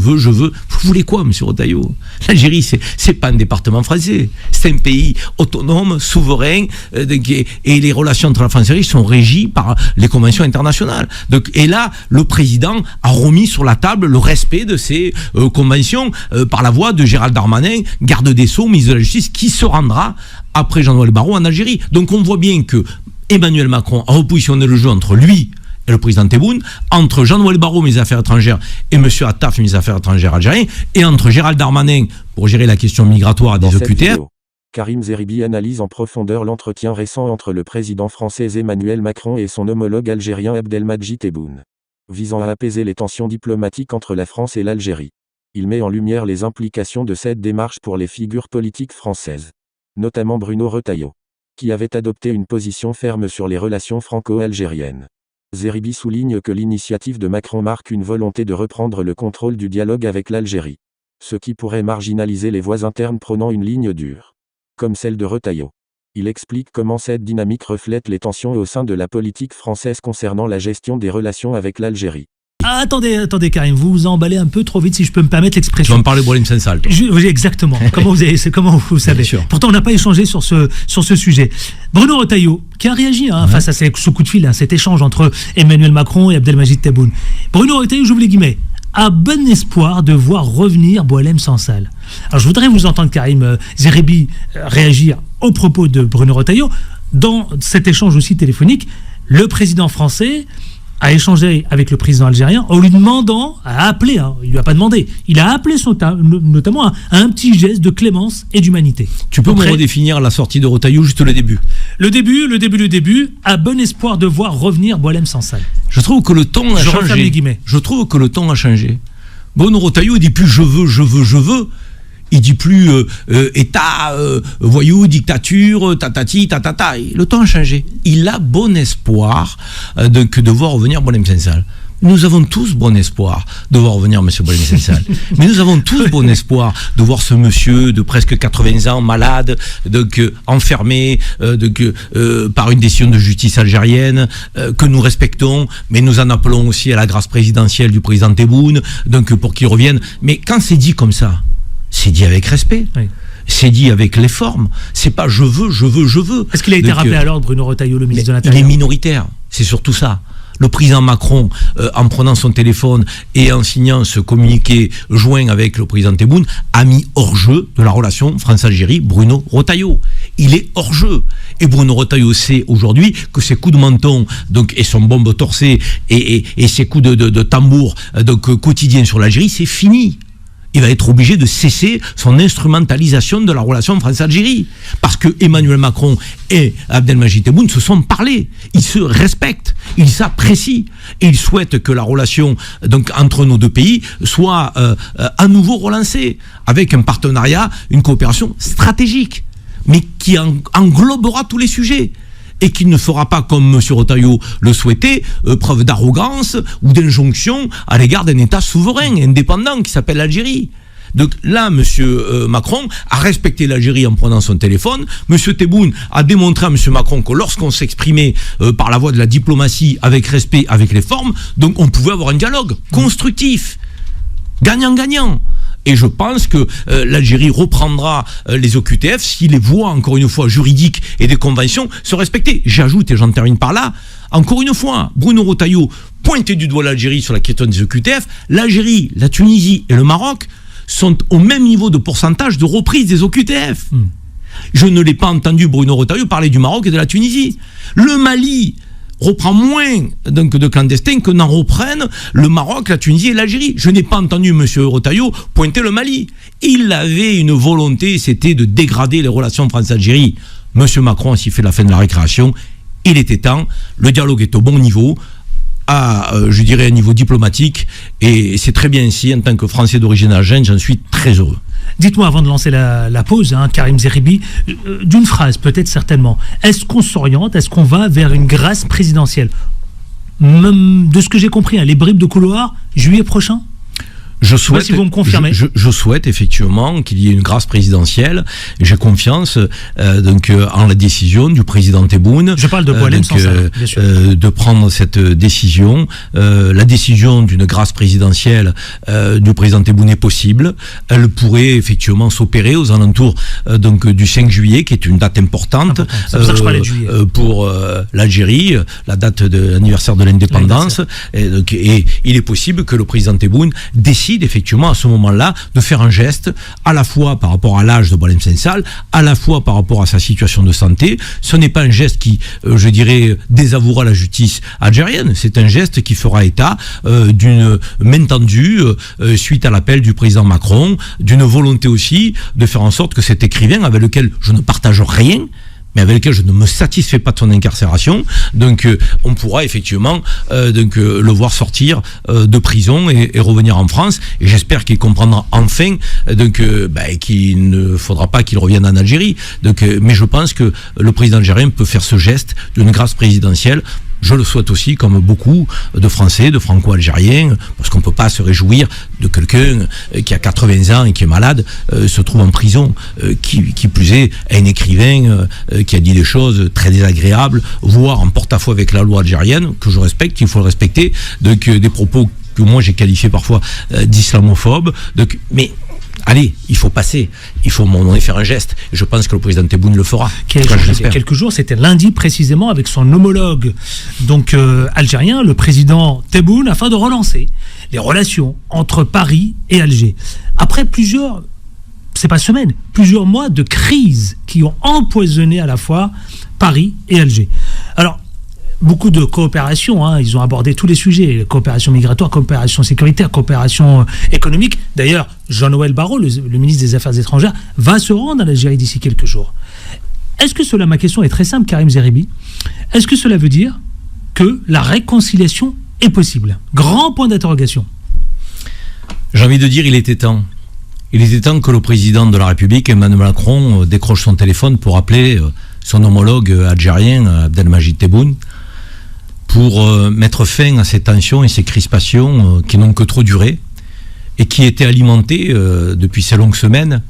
Je veux. Vous voulez quoi, monsieur Retailleau? L'Algérie, c'est pas un département français. C'est un pays autonome, souverain, et les relations entre la France et l'Algérie sont régies par les conventions internationales. Donc, et là, le président a remis sur la table le respect de ces conventions par la voix de Gérald Darmanin, garde des Sceaux, ministre de la Justice, qui se rendra après Jean-Noël Barrot en Algérie. Donc, on voit bien que Emmanuel Macron a repositionné le jeu entre lui et le président Tebboune, entre Jean-Noël Barrot, ministre des Affaires étrangères, et M. Attaf, ministre des Affaires étrangères algérien, et entre Gérald Darmanin, pour gérer la question migratoire des OQTF. Karim Zeribi analyse en profondeur l'entretien récent entre le président français Emmanuel Macron et son homologue algérien Abdelmadjid Tebboune, visant à apaiser les tensions diplomatiques entre la France et l'Algérie. Il met en lumière les implications de cette démarche pour les figures politiques françaises, notamment Bruno Retailleau, qui avait adopté une position ferme sur les relations franco-algériennes. Zeribi souligne que l'initiative de Macron marque une volonté de reprendre le contrôle du dialogue avec l'Algérie, ce qui pourrait marginaliser les voix internes prônant une ligne dure, comme celle de Retailleau. Il explique comment cette dynamique reflète les tensions au sein de la politique française concernant la gestion des relations avec l'Algérie. Ah, attendez Karim, vous vous emballez un peu trop vite, si je peux me permettre l'expression. Tu vas me parler de Brahim Sensal. Oui, exactement. Comment vous savez. Pourtant, on n'a pas échangé sur ce sujet. Bruno Retailleau, qui a réagi face à ce coup de fil, cet échange entre Emmanuel Macron et Abdelmadjid Tebboune. Bruno Retailleau, j'ouvre les guillemets, a bon espoir de voir revenir Boualem Sansal. Alors, je voudrais vous entendre, Karim Zeribi, réagir aux propos de Bruno Retailleau. Dans cet échange aussi téléphonique, le président français a échangé avec le président algérien en lui demandant, a appelé, il lui a pas demandé, il a appelé notamment à un petit geste de clémence et d'humanité. Tu peux me redéfinir la sortie de Retailleau, juste le début. Le début, à bon espoir de voir revenir Boualem Sansal. Je trouve que le ton a changé. Je trouve que le ton a changé. Bruno Retailleau, il dit plus je veux. Il dit plus État, voyou, dictature, tatati, tatata. Le temps a changé. Il a bon espoir de voir revenir Boualem Sansal. Nous avons tous bon espoir de voir revenir M. Boualem Sansal. Mais nous avons tous bon espoir de voir ce monsieur de presque 80 ans, malade, enfermé par une décision de justice algérienne, que nous respectons, mais nous en appelons aussi à la grâce présidentielle du président Tebboune, pour qu'il revienne. Mais quand c'est dit comme ça, c'est dit avec respect. Oui. C'est dit avec les formes. C'est pas je veux. Est-ce qu'il a été rappelé à l'ordre, Bruno Retailleau, le ministre de l'Intérieur? Il est minoritaire. C'est surtout ça. Le président Macron, en prenant son téléphone et en signant ce communiqué joint avec le président Tebboune, a mis hors jeu de la relation France-Algérie Bruno Retailleau. Il est hors jeu. Et Bruno Retailleau sait aujourd'hui que ses coups de menton et son bombe torsée et ses coups de tambour quotidiens sur l'Algérie, c'est fini. Il va être obligé de cesser son instrumentalisation de la relation France-Algérie. Parce que Emmanuel Macron et Abdelmadjid Tebboune se sont parlé. Ils se respectent, ils s'apprécient. Et ils souhaitent que la relation entre nos deux pays soit à nouveau relancée, avec un partenariat, une coopération stratégique, mais qui englobera tous les sujets. Et qui ne fera pas, comme M. Retailleau le souhaitait, preuve d'arrogance ou d'injonction à l'égard d'un État souverain, indépendant, qui s'appelle l'Algérie. Donc là, M. Macron a respecté l'Algérie en prenant son téléphone. M. Tebboune a démontré à M. Macron que lorsqu'on s'exprimait par la voie de la diplomatie, avec respect, avec les formes, donc on pouvait avoir un dialogue constructif, gagnant-gagnant. Et je pense que l'Algérie reprendra les OQTF si les voies, encore une fois, juridiques et des conventions sont respectées. J'ajoute, et j'en termine par là, encore une fois, Bruno Retailleau pointait du doigt l'Algérie sur la question des OQTF. L'Algérie, la Tunisie et le Maroc sont au même niveau de pourcentage de reprise des OQTF. Je ne l'ai pas entendu, Bruno Retailleau, parler du Maroc et de la Tunisie. Le Mali reprend moins de clandestins que n'en reprennent le Maroc, la Tunisie et l'Algérie. Je n'ai pas entendu M. Retailleau pointer le Mali. Il avait une volonté, c'était de dégrader les relations France-Algérie. M. Macron s'y fait la fin de la récréation. Il était temps. Le dialogue est au bon niveau, je dirais, un niveau diplomatique. Et c'est très bien ainsi. En tant que Français d'origine algérienne, j'en suis très heureux. Dites-moi, avant de lancer la pause, Karim Zeribi, d'une phrase, peut-être certainement, est-ce qu'on s'oriente, est-ce qu'on va vers une grâce présidentielle? Même de ce que j'ai compris, les bribes de couloir, juillet prochain? Je souhaite, si vous me confirmez. Je souhaite effectivement qu'il y ait une grâce présidentielle. J'ai confiance en la décision du président Tebboune. Je parle de Boualem Sansal, bien sûr. De prendre cette décision. La décision d'une grâce présidentielle du président Tebboune est possible. Elle pourrait effectivement s'opérer aux alentours du 5 juillet, qui est une date importante. C'est pour ça que je parlais de juillet. Pour l'Algérie, la date de l'anniversaire de l'indépendance. Et il est possible que le président Tebboune décide effectivement à ce moment-là de faire un geste à la fois par rapport à l'âge de Boualem Sansal, à la fois par rapport à sa situation de santé. Ce n'est pas un geste qui, je dirais, désavouera la justice algérienne. C'est un geste qui fera état d'une main tendue suite à l'appel du président Macron, d'une volonté aussi de faire en sorte que cet écrivain avec lequel je ne partage rien, mais avec lequel je ne me satisfais pas de son incarcération, on pourra effectivement le voir sortir de prison et revenir en France, et j'espère qu'il comprendra enfin qu'il ne faudra pas qu'il revienne en Algérie. Mais je pense que le président algérien peut faire ce geste d'une grâce présidentielle. Je le souhaite aussi, comme beaucoup de Français, de Franco-Algériens, parce qu'on ne peut pas se réjouir de quelqu'un qui a 80 ans et qui est malade, se trouve en prison, qui plus est un écrivain qui a dit des choses très désagréables, voire en porte-à-faux avec la loi algérienne, que je respecte, qu'il faut le respecter, des propos que moi j'ai qualifiés parfois d'islamophobes, mais allez, il faut passer, il faut faire un geste. Et je pense que le président Tebboune le fera. Il y a quelques jours, c'était lundi précisément, avec son homologue algérien, le président Tebboune, afin de relancer les relations entre Paris et Alger. Après plusieurs mois de crise qui ont empoisonné à la fois Paris et Alger. Alors, beaucoup de coopération, ils ont abordé tous les sujets, coopération migratoire, coopération sécuritaire, coopération économique. D'ailleurs, Jean-Noël Barrot, le ministre des Affaires étrangères, va se rendre en Algérie d'ici quelques jours. Est-ce que ma question est très simple, Karim Zeribi, est-ce que cela veut dire que la réconciliation est possible? Grand point d'interrogation. J'ai envie de dire, il était temps. Il était temps que le président de la République, Emmanuel Macron, décroche son téléphone pour appeler son homologue algérien, Abdelmajid Tebboune, pour mettre fin à ces tensions et ces crispations qui n'ont que trop duré et qui étaient alimentées depuis ces longues semaines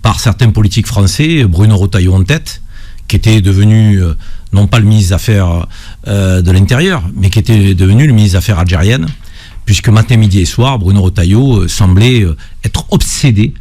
par certains politiques français, Bruno Retailleau en tête, qui était devenu non pas le ministre des Affaires de l'Intérieur, mais qui était devenu le ministre des Affaires algériennes, puisque matin, midi et soir, Bruno Retailleau semblait être obsédé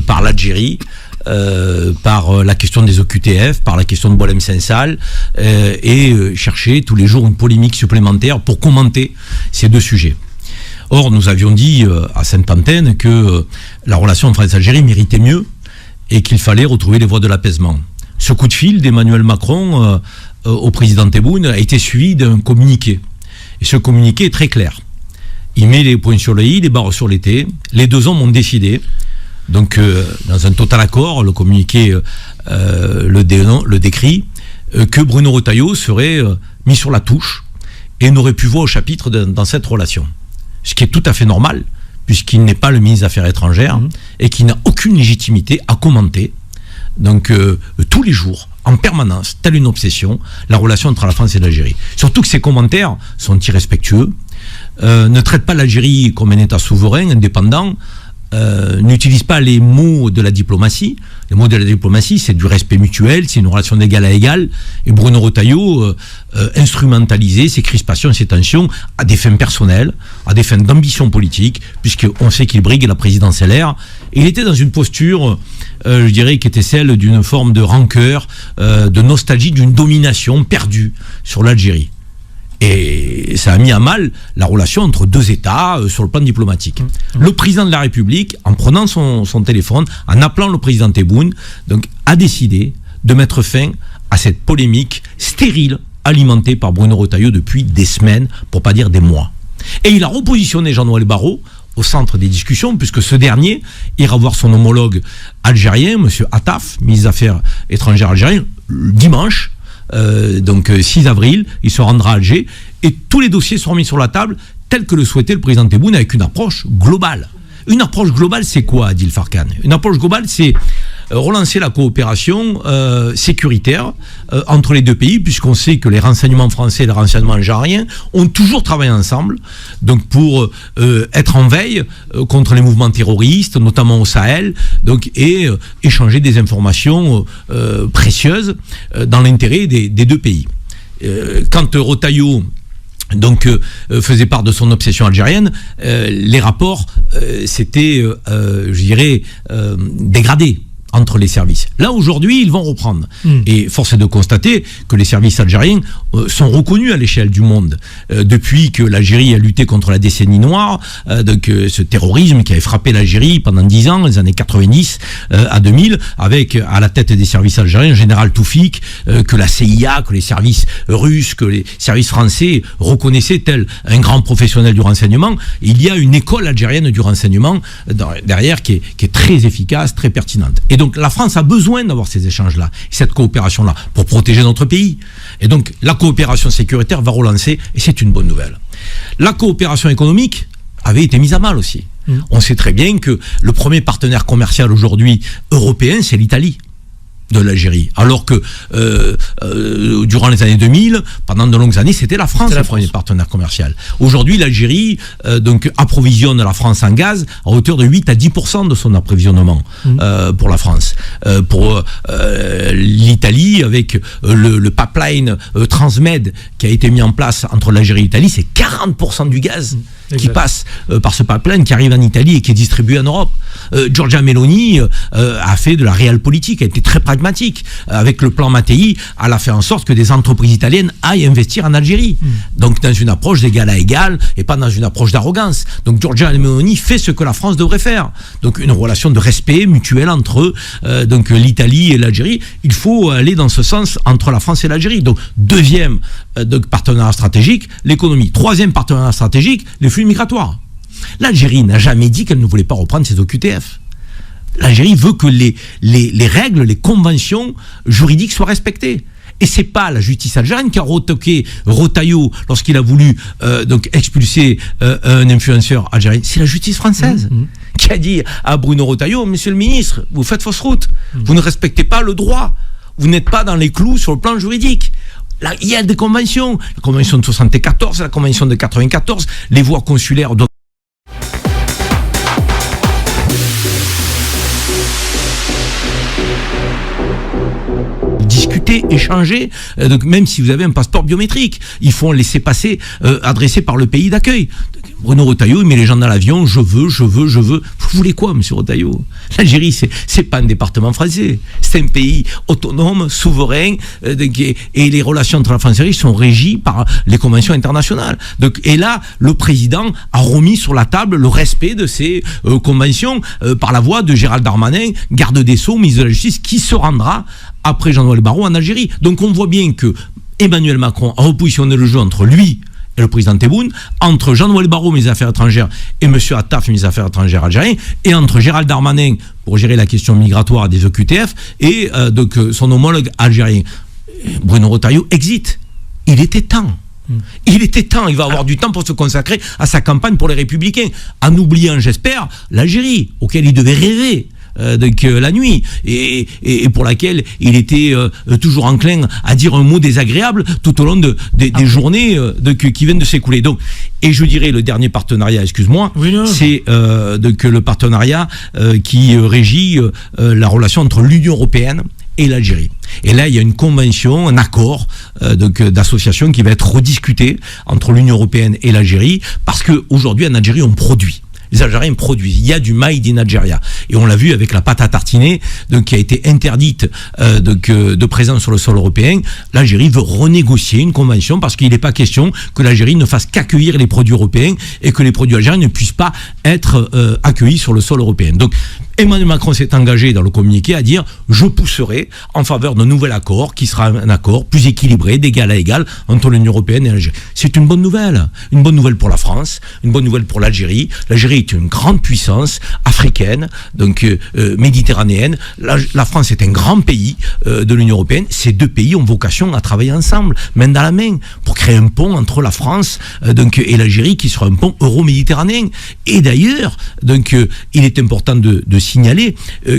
par l'Algérie, par la question des OQTF, par la question de Boualem Sansal, et chercher tous les jours une polémique supplémentaire pour commenter ces deux sujets. Or, nous avions dit à Sainte-Antenne que la relation France-Algérie méritait mieux et qu'il fallait retrouver les voies de l'apaisement. Ce coup de fil d'Emmanuel Macron au président Tebboune a été suivi d'un communiqué. Et ce communiqué est très clair. Il met les points sur le i, les barres sur les t. Les deux hommes ont décidé. Donc, dans un total accord, le communiqué le décrit, que Bruno Retailleau serait mis sur la touche et n'aurait plus voix au chapitre dans cette relation. Ce qui est tout à fait normal, puisqu'il n'est pas le ministre des Affaires étrangères et qu'il n'a aucune légitimité à commenter, tous les jours, en permanence, telle une obsession, la relation entre la France et l'Algérie. Surtout que ces commentaires sont irrespectueux, ne traitent pas l'Algérie comme un État souverain, indépendant, n'utilise pas les mots de la diplomatie. Les mots de la diplomatie, c'est du respect mutuel, c'est une relation d'égal à égal. Et Bruno Retailleau instrumentalisait ces crispations, ces tensions à des fins personnelles, à des fins d'ambition politique, puisqu'on sait qu'il brigue la présidence LR. Et il était dans une posture, je dirais, qui était celle d'une forme de rancœur, de nostalgie, d'une domination perdue sur l'Algérie. Et ça a mis à mal la relation entre deux États sur le plan diplomatique. Le président de la République, en prenant son téléphone, en appelant le président Tebboune, a décidé de mettre fin à cette polémique stérile alimentée par Bruno Retailleau depuis des semaines, pour pas dire des mois. Et il a repositionné Jean-Noël Barrot au centre des discussions, puisque ce dernier ira voir son homologue algérien, M. Attaf, ministre des Affaires étrangères algérien, dimanche. 6 avril, il se rendra à Alger et tous les dossiers seront mis sur la table tel que le souhaitait le président Tebboune, avec une approche globale. Une approche globale, c'est quoi, Adil Farkan? Une approche globale, c'est relancer la coopération sécuritaire entre les deux pays, puisqu'on sait que les renseignements français et les renseignements algériens ont toujours travaillé ensemble, donc pour être en veille contre les mouvements terroristes, notamment au Sahel, donc, et échanger des informations précieuses dans l'intérêt des deux pays. Quand Retailleau faisait part de son obsession algérienne, les rapports s'étaient, je dirais, dégradés entre les services. Là, aujourd'hui, ils vont reprendre. Et force est de constater que les services algériens sont reconnus à l'échelle du monde. Depuis que l'Algérie a lutté contre la décennie noire, ce terrorisme qui avait frappé l'Algérie pendant 10 ans, les années 90 à 2000, avec à la tête des services algériens, général Toufik, que la CIA, que les services russes, que les services français reconnaissaient tel un grand professionnel du renseignement. Il y a une école algérienne du renseignement derrière qui est très efficace, très pertinente. Et donc la France a besoin d'avoir ces échanges-là, cette coopération-là, pour protéger notre pays. Et donc la coopération sécuritaire va relancer, et c'est une bonne nouvelle. La coopération économique avait été mise à mal aussi. On sait très bien que le premier partenaire commercial aujourd'hui européen, c'est l'Italie de l'Algérie. Alors que durant les années 2000, pendant de longues années, c'était la France le premier partenaire commercial. Aujourd'hui, l'Algérie approvisionne la France en gaz à hauteur de 8 à 10% de son approvisionnement pour la France. Pour l'Italie, avec le pipeline Transmed qui a été mis en place entre l'Algérie et l'Italie, c'est 40% du gaz qui passe par ce pipeline, qui arrive en Italie et qui est distribué en Europe. Giorgia Meloni a fait de la réelle politique, a été très pragmatique. Avec le plan Mattei, elle a fait en sorte que des entreprises italiennes aillent investir en Algérie. Donc dans une approche d'égal à égal et pas dans une approche d'arrogance. Donc Giorgia Meloni fait ce que la France devrait faire. Donc une relation de respect mutuel entre l'Italie et l'Algérie. Il faut aller dans ce sens entre la France et l'Algérie. Donc deuxième partenariat stratégique, l'économie. Troisième partenariat stratégique, les flux migratoires. L'Algérie n'a jamais dit qu'elle ne voulait pas reprendre ses OQTF. L'Algérie veut que les règles, les conventions juridiques soient respectées. Et c'est pas la justice algérienne qui a retoqué Retailleau lorsqu'il a voulu expulser un influenceur algérien. C'est la justice française qui a dit à Bruno Retailleau: Monsieur le ministre, vous faites fausse route. Vous ne respectez pas le droit. Vous n'êtes pas dans les clous sur le plan juridique. Là, il y a des conventions. La convention de 74, la convention de 94, les voies consulaires doivent discuter, échanger, donc même si vous avez un passeport biométrique, il faut en laisser passer adressé par le pays d'accueil. Bruno Retailleau, il met les gens dans l'avion, je veux. Vous voulez quoi, monsieur Retailleau? L'Algérie, c'est pas un département français. C'est un pays autonome, souverain, et les relations entre la France et l'Algérie sont régies par les conventions internationales. Donc, et là, le président a remis sur la table le respect de ces conventions par la voix de Gérald Darmanin, garde des Sceaux, ministre de la Justice, qui se rendra après Jean-Noël Barrot en Algérie. Donc on voit bien que Emmanuel Macron a repositionné le jeu entre lui et le président Tebboune, entre Jean-Noël Barrot, ministre des Affaires étrangères, et M. Attaf, ministre des Affaires étrangères algérien, et entre Gérald Darmanin, pour gérer la question migratoire des OQTF, et son homologue algérien. Bruno Retailleau exit. Il était temps. Il était temps, il va avoir du temps pour se consacrer à sa campagne pour les Républicains, en oubliant, j'espère, l'Algérie, auquel il devait rêver. La nuit, et pour laquelle il était toujours enclin à dire un mot désagréable tout au long des journées qui viennent de s'écouler. Donc, et je dirais le dernier partenariat, excuse-moi, c'est le partenariat qui régit la relation entre l'Union européenne et l'Algérie. Et là, il y a une convention, un accord d'association qui va être rediscuté entre l'Union européenne et l'Algérie, parce qu'aujourd'hui, en Algérie, on produit. Les Algériens produisent. Il y a du made in Algeria. Et on l'a vu avec la pâte à tartiner, qui a été interdite de présence sur le sol européen. L'Algérie veut renégocier une convention parce qu'il n'est pas question que l'Algérie ne fasse qu'accueillir les produits européens et que les produits algériens ne puissent pas être accueillis sur le sol européen. Donc, Emmanuel Macron s'est engagé dans le communiqué à dire « Je pousserai en faveur d'un nouvel accord qui sera un accord plus équilibré, d'égal à égal, entre l'Union européenne et l'Algérie. » C'est une bonne nouvelle pour la France, une bonne nouvelle pour l'Algérie. L'Algérie est une grande puissance africaine, méditerranéenne. La France est un grand pays de l'Union européenne. Ces deux pays ont vocation à travailler ensemble, main dans la main, pour créer un pont entre la France et l'Algérie qui sera un pont euro-méditerranéen. Et d'ailleurs, il est important de signaler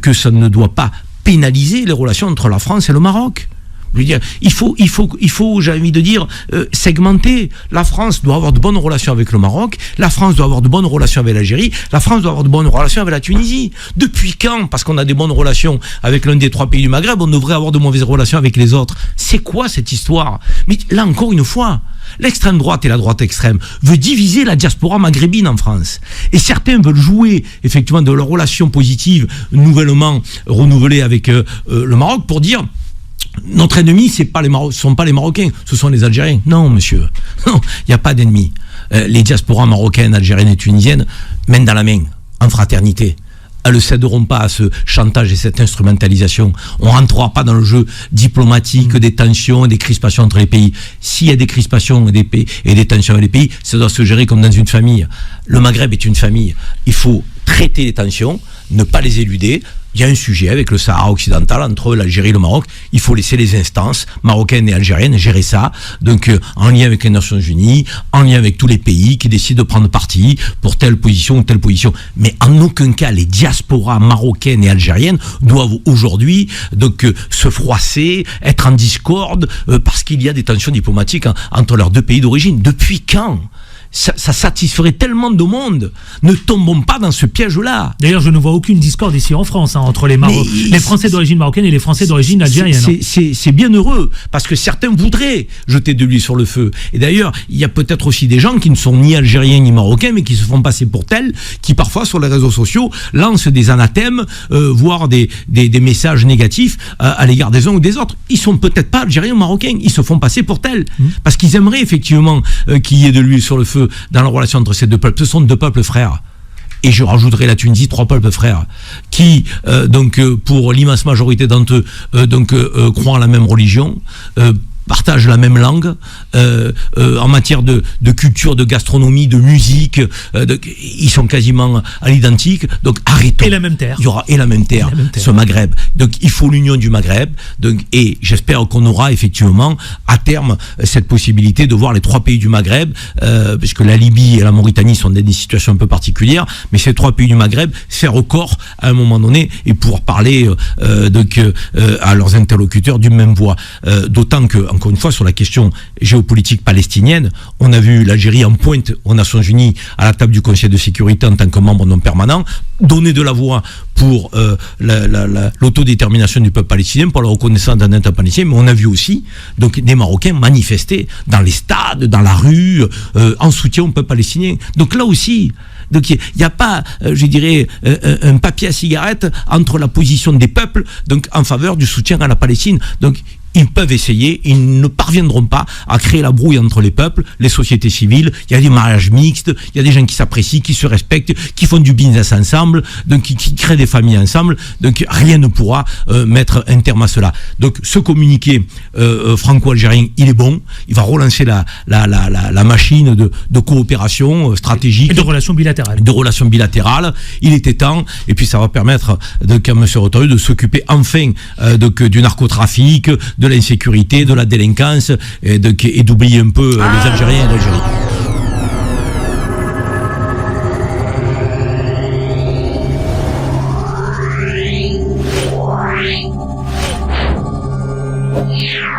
que ça ne doit pas pénaliser les relations entre la France et le Maroc. Je veux dire, il faut, j'ai envie de dire, segmenter. La France doit avoir de bonnes relations avec le Maroc, la France doit avoir de bonnes relations avec l'Algérie, la France doit avoir de bonnes relations avec la Tunisie. Depuis quand, parce qu'on a des bonnes relations avec l'un des 3 pays du Maghreb, on devrait avoir de mauvaises relations avec les autres? C'est quoi cette histoire? Mais là, encore une fois, l'extrême droite et la droite extrême veut diviser la diaspora maghrébine en France. Et certains veulent jouer, effectivement, de leurs relations positives nouvellement renouvelées avec le Maroc pour dire... Notre ennemi, ce sont pas les Marocains, ce sont les Algériens. Non, monsieur, non, il n'y a pas d'ennemi. Les diasporas marocaines, algériennes et tunisiennes mènent dans la main, en fraternité. Elles ne céderont pas à ce chantage et cette instrumentalisation. On ne rentrera pas dans le jeu diplomatique des tensions et des crispations entre les pays. S'il y a des crispations et des tensions avec les pays, ça doit se gérer comme dans une famille. Le Maghreb est une famille. Il faut traiter les tensions, ne pas les éluder. Il y a un sujet avec le Sahara occidental entre l'Algérie et le Maroc. Il faut laisser les instances marocaines et algériennes gérer ça. Donc, en lien avec les Nations Unies, en lien avec tous les pays qui décident de prendre parti pour telle position ou telle position. Mais en aucun cas, les diasporas marocaines et algériennes doivent aujourd'hui donc se froisser, être en discorde parce qu'il y a des tensions diplomatiques entre leurs 2 pays d'origine. Depuis quand ? Ça satisferait tellement de monde. Ne tombons pas dans ce piège-là. D'ailleurs, je ne vois aucune discorde ici en France entre les Français d'origine marocaine et les Français d'origine algérienne. C'est bien heureux, parce que certains voudraient jeter de l'huile sur le feu. Et d'ailleurs, il y a peut-être aussi des gens qui ne sont ni algériens ni marocains, mais qui se font passer pour tels, qui parfois sur les réseaux sociaux lancent des anathèmes, voire des messages négatifs à l'égard des uns ou des autres. Ils sont peut-être pas algériens ou marocains, ils se font passer pour tels, parce qu'ils aimeraient effectivement qu'il y ait de l'huile sur le feu dans la relation entre ces 2 peuples. Ce sont 2 peuples frères. Et je rajouterai la Tunisie, 3 peuples frères, qui, pour l'immense majorité d'entre eux, croient en la même religion, partagent la même langue, en matière de culture, de gastronomie, de musique, ils sont quasiment à l'identique. Donc arrêtons. Et la même terre. Il y aura et la même terre, ce Maghreb. Donc il faut l'union du Maghreb. Donc, et j'espère qu'on aura effectivement à terme cette possibilité de voir les 3 pays du Maghreb, puisque la Libye et la Mauritanie sont dans des situations un peu particulières, mais ces 3 pays du Maghreb faire au corps à un moment donné et pouvoir parler à leurs interlocuteurs d'une même voix. D'autant que, encore une fois, sur la question géopolitique palestinienne, on a vu l'Algérie en pointe aux Nations Unies à la table du Conseil de sécurité en tant que membre non permanent, donner de la voix pour l'autodétermination du peuple palestinien, pour la reconnaissance d'un État palestinien, mais on a vu aussi donc des Marocains manifester dans les stades, dans la rue, en soutien au peuple palestinien. Donc là aussi, donc il n'y a pas, je dirais, un papier à cigarette entre la position des peuples donc en faveur du soutien à la Palestine. Donc ils peuvent essayer, ils ne parviendront pas à créer la brouille entre les peuples, les sociétés civiles. Il y a des mariages mixtes, il y a des gens qui s'apprécient, qui se respectent, qui font du business ensemble, donc qui créent des familles ensemble. Donc rien ne pourra mettre un terme à cela. Donc ce communiqué franco-algérien, il est bon. Il va relancer la machine de coopération stratégique. Et de relations bilatérales. De relations bilatérales. Il était temps. Et puis ça va permettre à M. Retailleau de s'occuper enfin du narcotrafic, de l'insécurité, de la délinquance et d'oublier un peu les Algériens et l'Algérie. Yeah.